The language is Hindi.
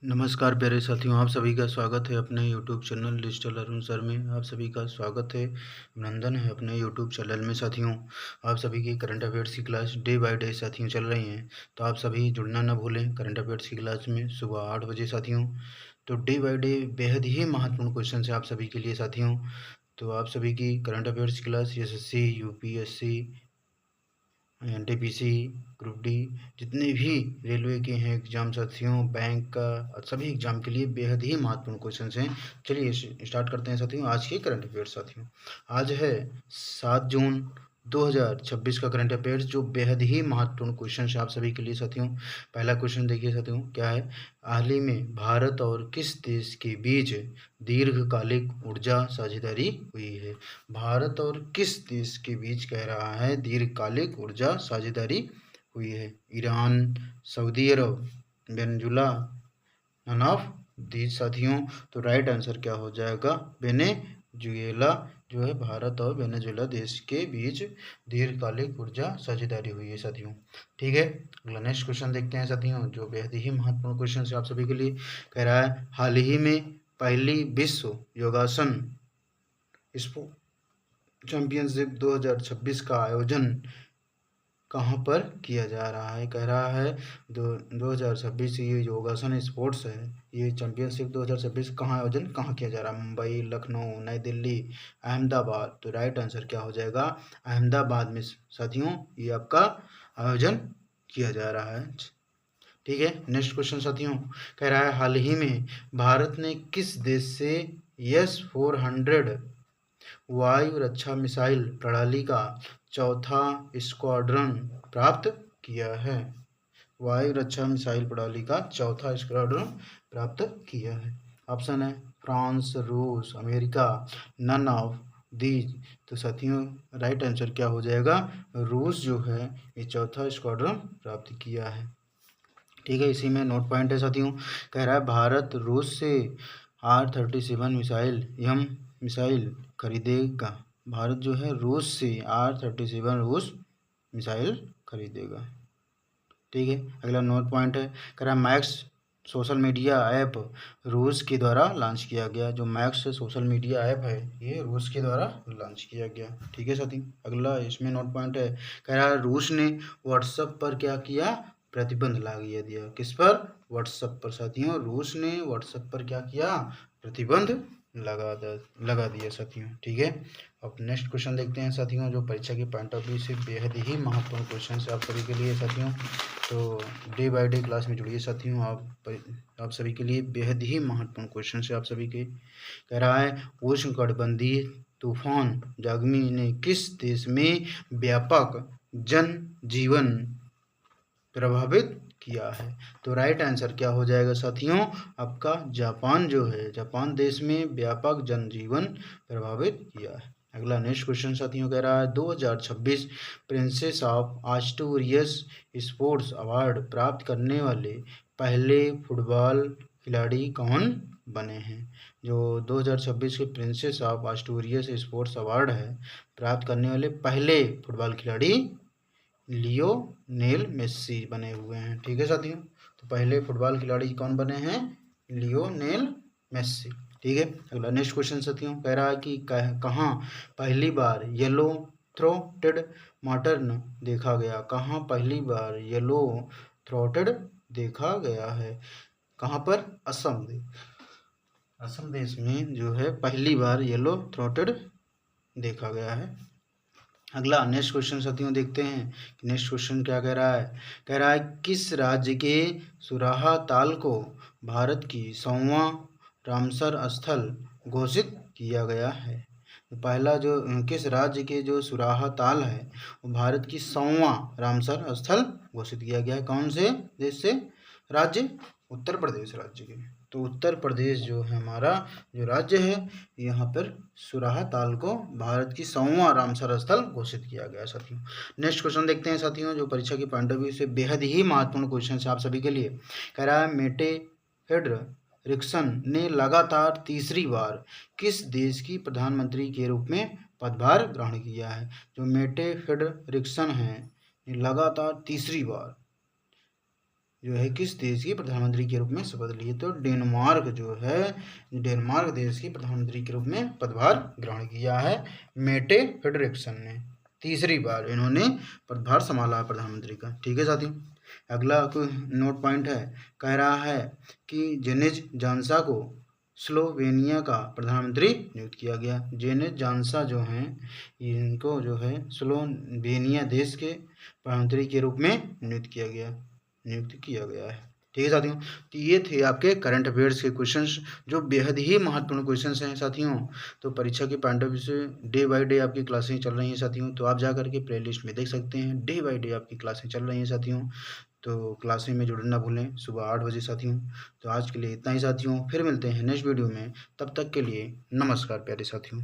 नमस्कार प्यारे साथियों, आप सभी का स्वागत है अपने YouTube channel digital Arun sir में। आप सभी का स्वागत है, अभिनंदन है अपने यूट्यूब चैनल में। साथियों, आप सभी की करंट अफेयर्स की क्लास डे बाय डे साथियों चल रही हैं, तो आप सभी जुड़ना न भूलें करंट अफेयर्स की क्लास में सुबह 8 बजे साथियों। तो डे बाय डे बेहद ही महत्वपूर्ण क्वेश्चन है आप सभी के लिए साथियों। तो आप सभी की करंट अफेयर्स की class SSC, UPSC, NTPC, group D, जितने भी रेलवे के हैं एग्जाम साथियों, बैंक का, सभी एग्जाम के लिए बेहद ही महत्वपूर्ण क्वेश्चंस हैं। चलिए स्टार्ट करते हैं साथियों आज के करंट अफेयर्स साथियों। आज है 7 जून 2026 का करंट अफेयर्स, जो बेहद ही महत्वपूर्ण क्वेश्चन है आप सभी के लिए साथियों। पहला क्वेश्चन देखिए साथियों, क्या है? हाल ही में भारत और किस देश के बीच दीर्घकालिक ऊर्जा साझेदारी हुई है? भारत और किस देश के बीच कह रहा है दीर्घकालिक ऊर्जा साझेदारी हुई है? ईरान, सऊदी अरब, वेनेजुला, नन ऑफ दीज साथियों। तो राइट आंसर क्या हो जाएगा? वेनेजुएला जो है, भारत और वेनेजुएला देश के बीच दीर्घकालिक ऊर्जा साझेदारी हुई है साथियों। ठीक है, अगला नेक्स्ट क्वेश्चन देखते हैं साथियों, जो बेहद ही महत्वपूर्ण क्वेश्चन है आप सभी के लिए। कह रहा है हाल ही में पहली विश्व योगासन चैंपियनशिप 2026 का आयोजन कहाँ पर किया जा रहा है? कह रहा है 2026 ये योगासन स्पोर्ट्स है, ये चैंपियनशिप 2026 कहाँ किया जा रहा है? मुंबई, लखनऊ, नई दिल्ली, अहमदाबाद। तो राइट आंसर क्या हो जाएगा? अहमदाबाद में साथियों ये आपका आयोजन किया जा रहा है। ठीक है, नेक्स्ट क्वेश्चन साथियों, कह रहा है हाल ही में भारत ने किस देश से S-400 वायु रक्षा मिसाइल प्रणाली का चौथा स्क्वाड्रन प्राप्त किया है? वायु रक्षा मिसाइल प्रणाली का चौथा स्क्वाड्रन प्राप्त किया है। ऑप्शन है फ्रांस, रूस, अमेरिका, नन ऑफ दीज। तो साथियों राइट आंसर क्या हो जाएगा? रूस जो है ये चौथा स्क्वाड्रन प्राप्त किया है। ठीक है, इसी में नोट पॉइंट है साथियों। कह रहा है भारत रूस से R-37 मिसाइल खरीदेगा। भारत जो है रूस से R-37 रूस मिसाइल खरीदेगा। ठीक है, अगला नोट पॉइंट है, कह रहा है मैक्स सोशल मीडिया ऐप रूस के द्वारा लॉन्च किया गया। जो मैक्स सोशल मीडिया ऐप है ये रूस के द्वारा लॉन्च किया गया। ठीक है साथी, अगला इसमें नोट पॉइंट है, कह रहा है रूस ने व्हाट्सएप पर क्या किया? प्रतिबंध लगा दिया। किस पर? व्हाट्सएप पर साथियों, रूस ने व्हाट्सएप पर क्या किया? प्रतिबंध लगा दिया साथियों। ठीक है, अब नेक्स्ट क्वेश्चन देखते हैं साथियों, जो परीक्षा के पॉइंट ऑफ व्यू से बेहद ही महत्वपूर्ण क्वेश्चन है आप सभी के लिए साथियों। तो डे बाय डे क्लास में जुड़िए साथियों, आप सभी के लिए बेहद ही महत्वपूर्ण क्वेश्चन है आप सभी के। कह रहा है उष्णकटिबंधीय तूफान जागमी ने किस देश में व्यापक जन जीवन प्रभावित किया है? तो राइट आंसर क्या हो जाएगा साथियों? आपका जापान जो है, जापान देश में व्यापक जनजीवन प्रभावित किया है। अगला नेक्स्ट क्वेश्चन साथियों, कह रहा है 2026 प्रिंसेस ऑफ आस्टूरियस स्पोर्ट्स अवार्ड प्राप्त करने वाले पहले फुटबॉल खिलाड़ी कौन बने हैं? जो 2026 के प्रिंसेस ऑफ आस्टूरियस स्पोर्ट्स अवार्ड है प्राप्त करने वाले पहले फुटबॉल खिलाड़ी लियोनेल मेस्सी बने हुए हैं। ठीक है साथियों, तो पहले फुटबॉल खिलाड़ी कौन बने हैं? Lionel Messi. ठीक है, अगला नेक्स्ट क्वेश्चन साथियों, कह रहा है कि कहाँ पहली बार येलो थ्रोटेड मार्टन देखा गया? कहाँ पहली बार येलो थ्रोटेड देखा गया है? कहाँ पर? असम देश में जो है पहली बार येलो थ्रोटेड देखा गया है। अगला नेक्स्ट क्वेश्चन साथियों देखते हैं कि नेक्स्ट क्वेश्चन क्या कह रहा है। कह रहा है किस राज्य के सुराहा ताल को भारत की 100वां रामसर स्थल घोषित किया गया है? पहला जो किस राज्य के जो सुराहा ताल है वो भारत की 100वां रामसर स्थल घोषित किया गया है? कौन से देश से? राज्य उत्तर प्रदेश राज्य के। तो उत्तर प्रदेश जो है हमारा जो राज्य है, यहाँ पर सुराहा ताल को भारत की 100वां रामसर स्थल घोषित किया गया साथियों। नेक्स्ट क्वेश्चन देखते हैं साथियों, जो परीक्षा के पॉइंट ऑफ व्यू से बेहद ही महत्वपूर्ण क्वेश्चन है आप सभी के लिए। कह रहा है मेटे फ्रेडरिक्सन ने लगातार तीसरी बार किस देश की प्रधानमंत्री के रूप में पदभार ग्रहण किया है? जो मेटे फ्रेडरिक्सन है लगातार तीसरी बार जो है किस देश की प्रधानमंत्री के रूप में शपथ ली? तो डेनमार्क जो है, डेनमार्क देश की प्रधानमंत्री के रूप में पदभार ग्रहण किया है मेटे फेडरिक्सन ने। तीसरी बार इन्होंने पदभार संभाला है प्रधानमंत्री का। ठीक है साथियों, अगला नोट पॉइंट है, कह रहा है कि जेनिज जानसा को स्लोवेनिया का प्रधानमंत्री नियुक्त किया गया। जेनिज जानसा जो हैं, इनको जो है स्लोवेनिया देश के प्रधानमंत्री के रूप में नियुक्त किया गया है। ठीक है साथियों, तो ये थे आपके करंट अफेयर्स के क्वेश्चंस, जो बेहद ही महत्वपूर्ण क्वेश्चंस हैं साथियों। तो परीक्षा के पॉइंट ऑफ व्यू से डे बाय डे आपकी क्लासें चल रही हैं साथियों, तो आप जा करके प्ले लिस्ट में देख सकते हैं, डे बाय डे आपकी क्लासें चल रही हैं साथियों। तो क्लासें में जुड़ना ना भूलें, सुबह 8 बजे साथियों। तो आज के लिए इतना ही साथियों, फिर मिलते हैं नेक्स्ट वीडियो में, तब तक के लिए नमस्कार प्यारे साथियों।